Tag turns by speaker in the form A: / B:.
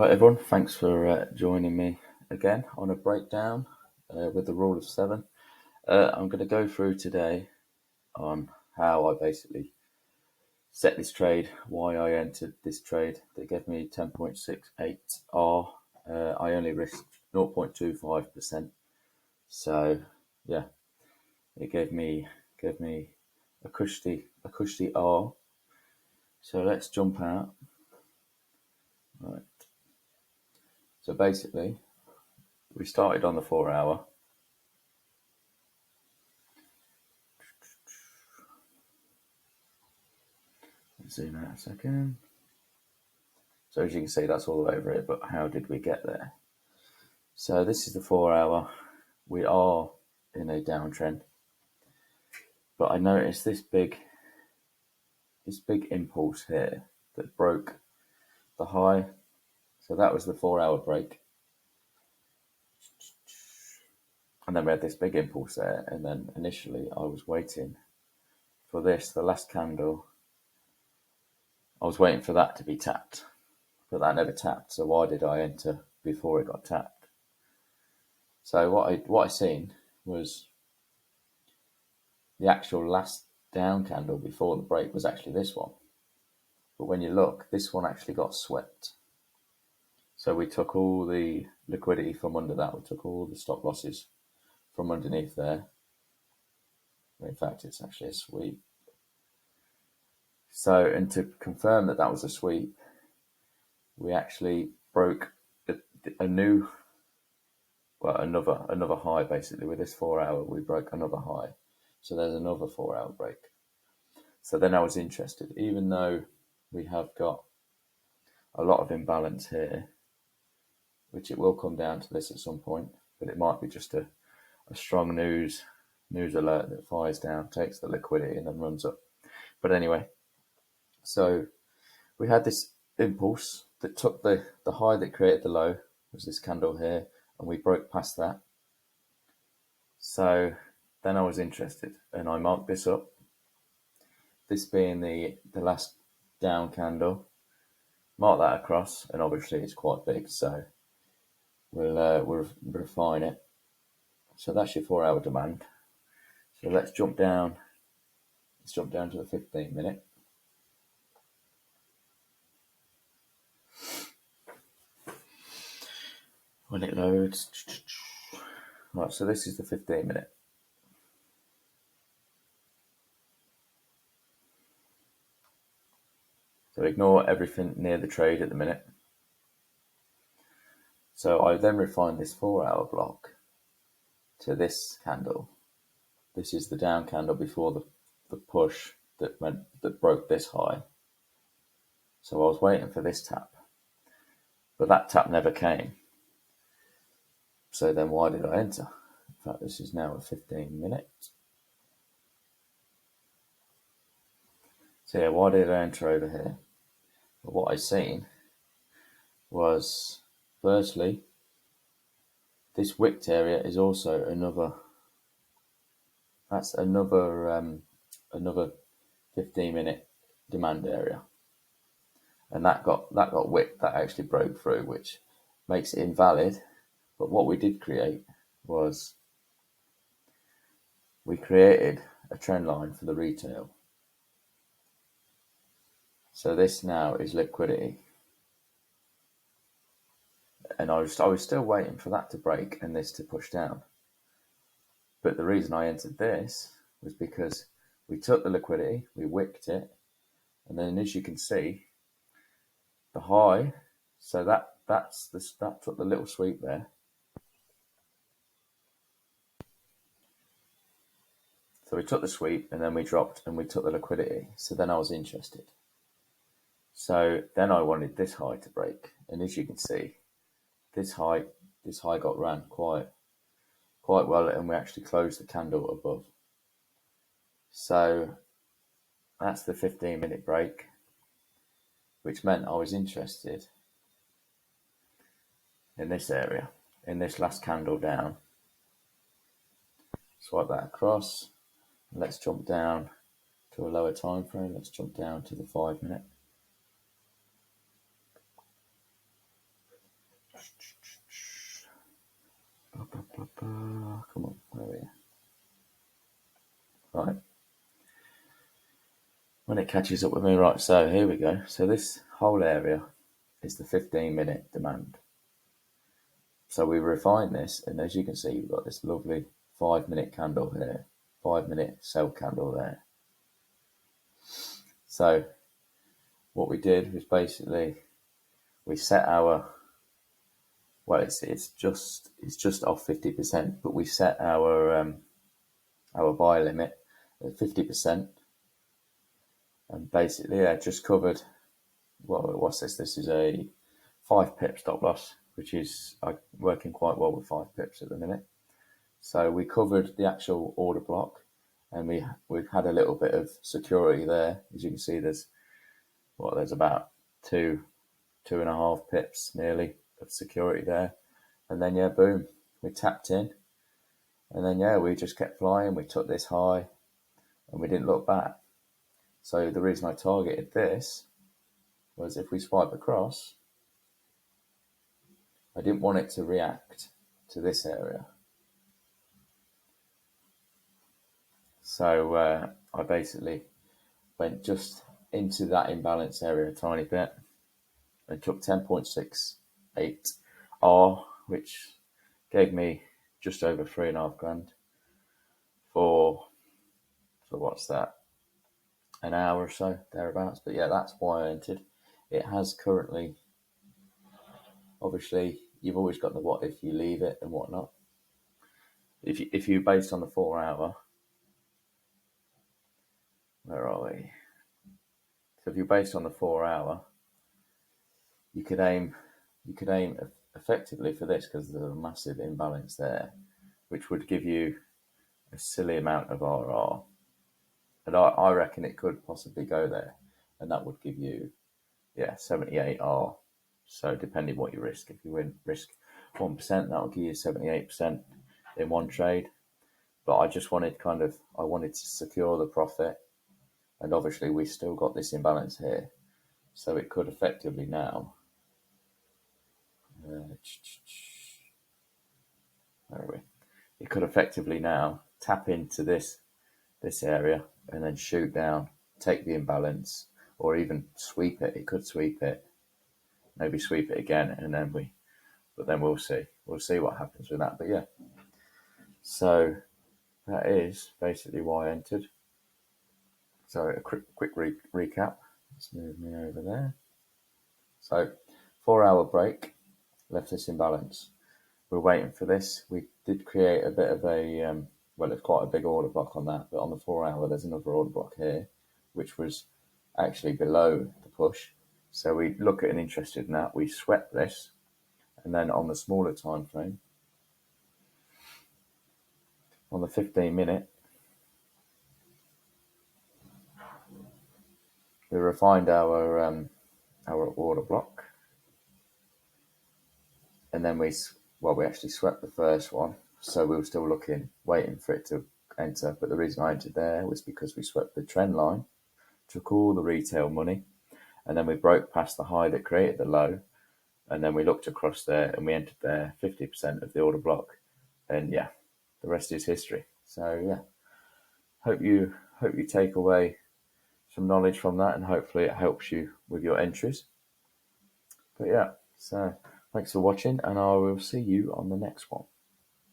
A: Right, everyone, thanks for joining me again on a breakdown with the rule of seven. I'm going to go through today on how I basically set this trade, why I entered this trade. They gave me 10.68 R. I only risked 0.25%. So, yeah, it gave me a cushy R. So let's jump out. Right. So basically, we started on the 4 hour. Zoom out a second. So as you can see, that's all over it, but how did we get there? So this is the 4 hour. We are in a downtrend, but I noticed this big impulse here that broke the high. So that was the 4 hour break. And then we had this big impulse there. And then initially I was waiting for this, the last candle. I was waiting for that to be tapped, but that never tapped. So why did I enter before it got tapped? So what I seen was the actual last down candle before the break was actually this one. But when you look, this one actually got swept. So we took all the liquidity from under that. We took all the stop losses from underneath there. In fact, it's actually a sweep. So, and to confirm that that was a sweep, we actually broke another high basically. With this 4 hour, we broke another high. So there's another 4 hour break. So then I was interested, even though we have got a lot of imbalance here, which it will come down to this at some point, but it might be just a strong news alert that fires down, takes the liquidity and then runs up. But anyway, so we had this impulse that took the high that created the low, was this candle here, and we broke past that. So then I was interested and I marked this up, this being the last down candle. Mark that across, and obviously it's quite big, so we'll refine it. So that's your 4 hour demand. So let's jump down. Let's jump down to the 15 minute. When it loads. Right, so this is the 15 minute. So ignore everything near the trade at the minute. So I then refined this 4 hour block to this candle. This is the down candle before the push that broke this high. So I was waiting for this tap, but that tap never came. So then why did I enter? In fact, this is now a 15 minute. So yeah, why did I enter over here? Well, what I seen was, firstly, this wicked area is also another 15 minute demand area. And that got wicked, that actually broke through, which makes it invalid. But what we did create was we created a trend line for the retail. So this now is liquidity. And I was still waiting for that to break and this to push down. But the reason I entered this was because we took the liquidity, we wicked it, and then as you can see, the high, so that took the little sweep there. So we took the sweep and then we dropped and we took the liquidity. So then I was interested. So then I wanted this high to break, and as you can see, this high got ran quite well, and we actually closed the candle above. So that's the 15 minute break, which meant I was interested in this area, in this last candle down. Swipe that across. Let's jump down to a lower time frame. Let's jump down to the 5 minute. when it catches up with me. Right, so here we go. So this whole area is the 15-minute demand. So we refine this, and as you can see, we've got this lovely 5-minute candle here, 5-minute sell candle there. So what we did was basically we set our, well, it's just off 50%, but we set our buy limit at 50%, and basically, yeah, just covered. Well, what's this? This is a 5 pip stop loss, which is working quite well with 5 pips at the minute. So we covered the actual order block, and we've had a little bit of security there. As you can see, there's about 2.5 pips nearly of security there, and then yeah, boom, we tapped in, and then yeah, we just kept flying. We took this high, and we didn't look back. So the reason I targeted this was if we swipe across, I didn't want it to react to this area. So I basically went just into that imbalance area a tiny bit and took 10.68 R, which gave me just over 3.5 grand for what's that, an hour or so, thereabouts. But yeah, that's why I entered. It has currently, obviously, you've always got the what if you leave it and whatnot. If you based on the 4 hour, where are we? So if you're based on the 4 hour, you could aim effectively for this because there's a massive imbalance there, which would give you a silly amount of RR. And I reckon it could possibly go there, and that would give you 78 R. So depending what you risk, if you risk 1%, that will give you 78% in one trade. But I just wanted to secure the profit, and obviously we still got this imbalance here, so it could effectively now. Where are we? It could effectively now tap into this area and then shoot down, take the imbalance, or even sweep it. It could sweep it, maybe sweep it again, and then we'll see. We'll see what happens with that. But yeah, so that is basically why I entered. So a quick recap. Let's move me over there. So 4 hour break, left us in balance. We're waiting for this. We did create a bit of a, it's quite a big order block on that, but on the 4 hour, there's another order block here, which was actually below the push. So we look at an interested in that. We swept this, and then on the smaller time frame, on the 15-minute, we refined our order block, and then we actually swept the first one. So we were still waiting for it to enter. But the reason I entered there was because we swept the trend line, took all the retail money, and then we broke past the high that created the low, and then we looked across there and we entered there 50% of the order block, and yeah, the rest is history. So yeah, hope you take away some knowledge from that, and hopefully it helps you with your entries. But yeah, so thanks for watching, and I will see you on the next one.